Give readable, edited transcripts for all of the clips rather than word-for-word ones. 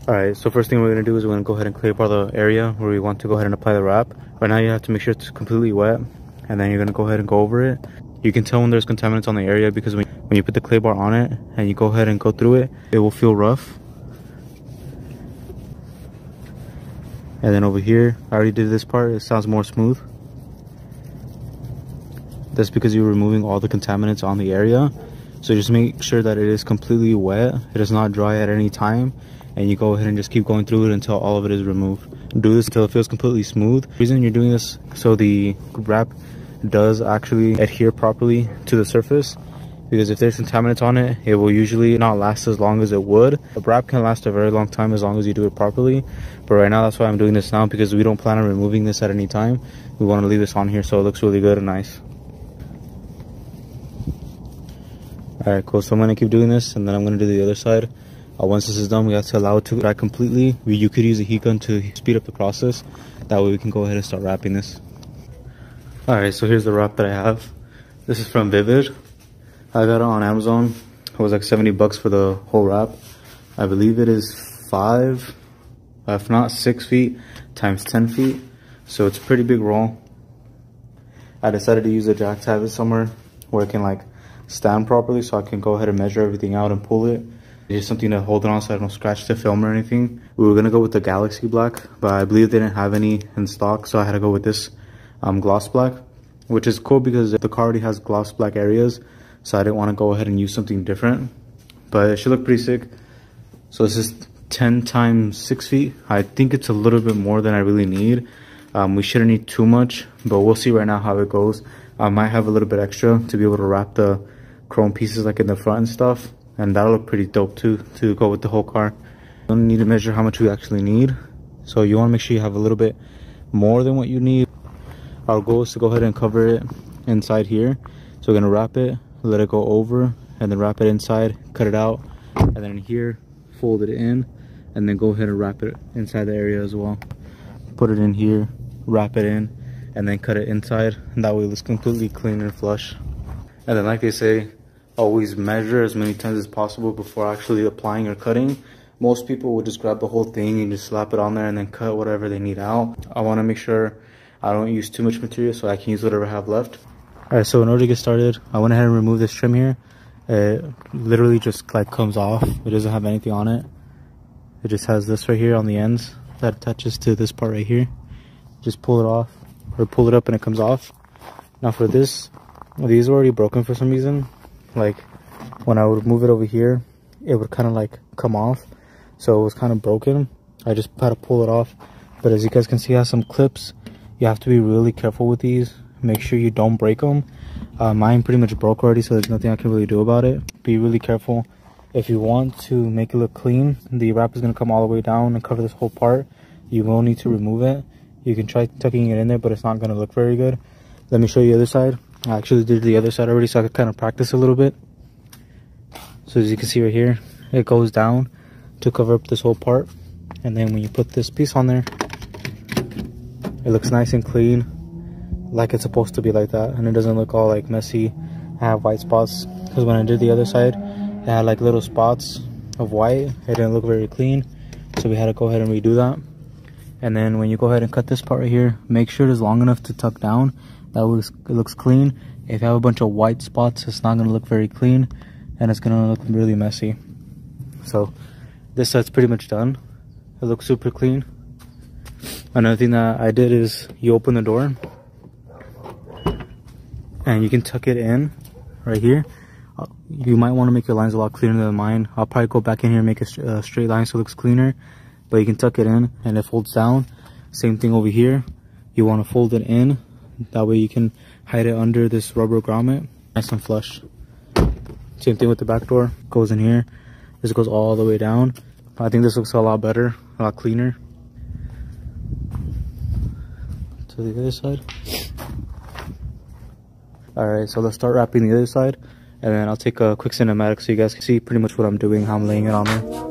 Alright, so first thing we're going to do is we're going to go ahead and clear up all the area where we want to go ahead and apply the wrap. Right now you have to make sure it's completely wet, and then you're going to go ahead and go over it. You can tell when there's contaminants on the area because when you put the clay bar on it and you go ahead and go through it, it will feel rough. And then over here, I already did this part, it sounds more smooth. That's because you're removing all the contaminants on the area. So just make sure that it is completely wet, it is not dry at any time. And you go ahead and just keep going through it until all of it is removed. Do this until it feels completely smooth. The reason you're doing this so the wrap does actually adhere properly to the surface, because if there's contaminants on it, it will usually not last as long as it would. The wrap can last a very long time as long as you do it properly, but right now that's why I'm doing this now, because we don't plan on removing this at any time. We want to leave this on here so it looks really good and nice. Alright, cool. So I'm going to keep doing this and then I'm going to do the other side. Once this is done, we have to allow it to dry completely. You could use a heat gun to speed up the process. That way we can go ahead and start wrapping this. Alright, so here's the wrap that I have. This is from Vivid. I got it on Amazon. It was like 70 bucks for the whole wrap. I believe it is 5, if not 6 feet times 10 feet. So it's a pretty big roll. I decided to use a jack to have it somewhere where it can like stand properly so I can go ahead and measure everything out and pull it. Just something to hold it on so I don't scratch the film or anything. We were gonna go with the Galaxy Black, but I believe they didn't have any in stock, so I had to go with this gloss black, which is cool because the car already has gloss black areas, so I didn't want to go ahead and use something different. But it should look pretty sick. So this is 10 times 6 feet. I think it's a little bit more than I really need. We shouldn't need too much, but we'll see right now how it goes. I might have a little bit extra to be able to wrap the chrome pieces like in the front and stuff. And that'll look pretty dope too, to go with the whole car. You don't need to measure how much we actually need. So you want to make sure you have a little bit more than what you need. Our goal is to go ahead and cover it inside here. So we're going to wrap it, let it go over, and then wrap it inside, cut it out. And then here, fold it in, and then go ahead and wrap it inside the area as well. Put it in here, wrap it in, and then cut it inside. And that way it looks completely clean and flush. And then like they say, always measure as many times as possible before actually applying or cutting. Most people would just grab the whole thing and just slap it on there and then cut whatever they need out. I want to make sure I don't use too much material so I can use whatever I have left. Alright, so in order to get started, I went ahead and removed this trim here. It literally just like comes off. It doesn't have anything on it. It just has this right here on the ends that attaches to this part right here. Just pull it off, or pull it up and it comes off. Now for this, these are already broken for some reason. Like when I would move it over here, it would kind of like come off, so it was kind of broken. I just had to pull it off, but as you guys can see, it has some clips. You have to be really careful with these. Make sure you don't break them. Mine pretty much broke already, so there's nothing I can really do about it. Be really careful. If you want to make it look clean, the wrap is going to come all the way down and cover this whole part. You will need to remove it. You can try tucking it in there, but it's not going to look very good. Let me show you the other side. I actually did the other side already, so I could kind of practice a little bit. So as you can see right here, it goes down to cover up this whole part. And then when you put this piece on there, it looks nice and clean, like it's supposed to be like that. And it doesn't look all like messy, have white spots. Because when I did the other side, it had like little spots of white. It didn't look very clean, so we had to go ahead and redo that. And then when you go ahead and cut this part right here, make sure it is long enough to tuck down. That looks clean. If you have a bunch of white spots, it's not going to look very clean, and it's going to look really messy. So this side's pretty much done. It looks super clean. Another thing that I did is you open the door and you can tuck it in right here. You might want to make your lines a lot cleaner than mine. I'll probably go back in here and make a straight line so it looks cleaner, but you can tuck it in and it folds down. Same thing over here. You want to fold it in. That way you can hide it under this rubber grommet, nice and flush. Same thing with the back door. Goes in here. This goes all the way down. I think this looks a lot better, a lot cleaner. To the other side. Alright, so let's start wrapping the other side, and then I'll take a quick cinematic so you guys can see pretty much what I'm doing, how I'm laying it on there.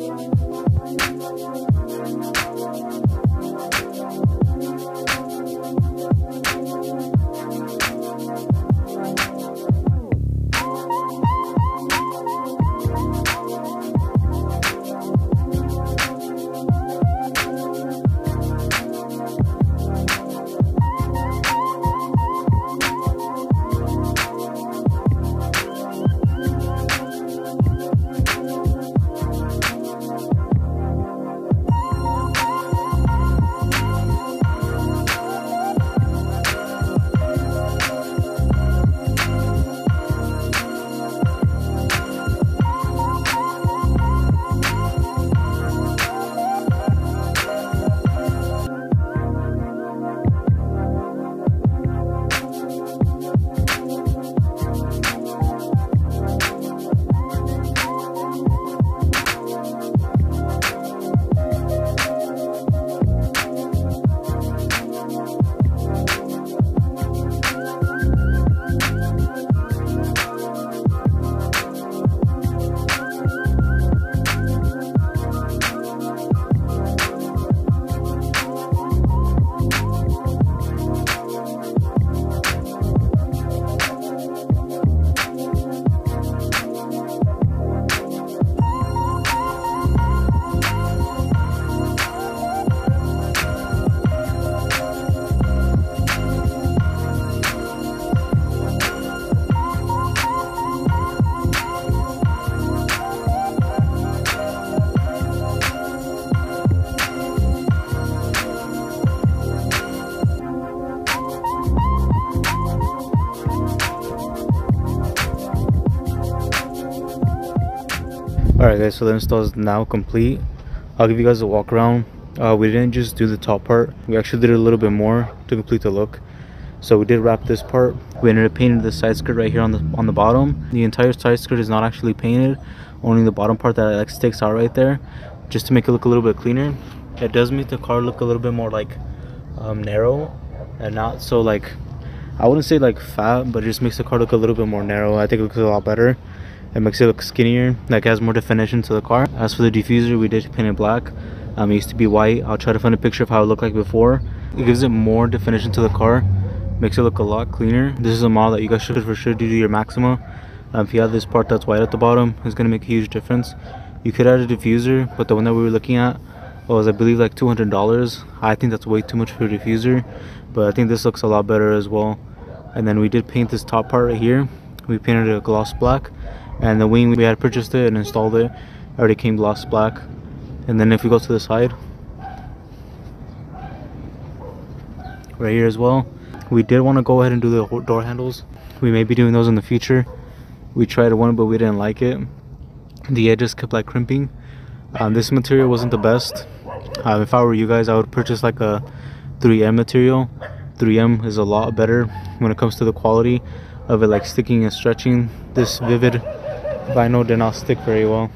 guys, so the install is now complete. I'll give you guys a walk around. We didn't just do the top part, we actually did a little bit more to complete the look. So we did wrap this part. We ended up painting the side skirt right here on the bottom. The entire side skirt is not actually painted, only the bottom part that like sticks out right there, just to make it look a little bit cleaner. It does make the car look a little bit more like narrow and not so like, I wouldn't say like fat, but it just makes the car look a little bit more narrow. I think it looks a lot better. It makes it look skinnier, like it has more definition to the car. As for the diffuser, we did paint it black. It used to be white. I'll try to find a picture of how it looked like before. It gives it more definition to the car, makes it look a lot cleaner. This is a model that you guys should for sure do to your Maxima. If you have this part that's white at the bottom, it's going to make a huge difference. You could add a diffuser, but the one that we were looking at was, I believe, like $200. I think that's way too much for a diffuser, but I think this looks a lot better as well. And then we did paint this top part right here. We painted it a gloss black, and the wing, we had purchased it and installed it, already came gloss black. And then if we go to the side right here as well, we did want to go ahead and do the door handles. We may be doing those in the future. We tried one, but we didn't like it. The edges kept like crimping. This material wasn't the best. If I were you guys, I would purchase like a 3M material. 3M is a lot better when it comes to the quality of it, like sticking and stretching. This Vivid vinyl did not stick very well.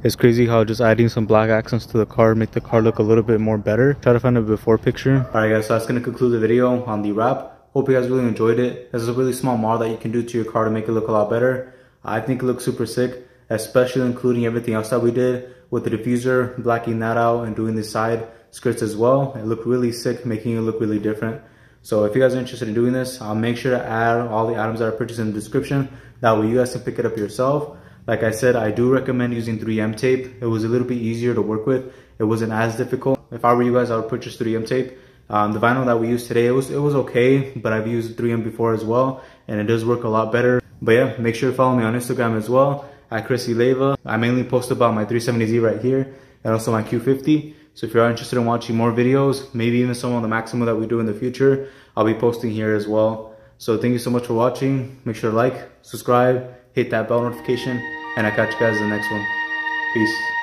It's crazy how just adding some black accents to the car make the car look a little bit more better. Try to find a before picture. Alright guys, so that's going to conclude the video on the wrap. Hope you guys really enjoyed it. This is a really small mod that you can do to your car to make it look a lot better. I think it looks super sick, especially including everything else that we did with the diffuser, blacking that out and doing the side skirts as well. It looked really sick, making it look really different. So if you guys are interested in doing this, I'll make sure to add all the items that I purchased in the description. That way you guys can pick it up yourself. Like I said, I do recommend using 3M tape. It was a little bit easier to work with. It wasn't as difficult. If I were you guys, I would purchase 3M tape. The vinyl that we used today, it was okay, but I've used 3M before as well, and it does work a lot better. But yeah, make sure to follow me on Instagram as well, at Chrissy Leva. I mainly post about my 370Z right here, and also my Q50. So if you're interested in watching more videos, maybe even some of the Maxima that we do in the future, I'll be posting here as well. So thank you so much for watching. Make sure to like, subscribe, hit that bell notification, and I'll catch you guys in the next one. Peace.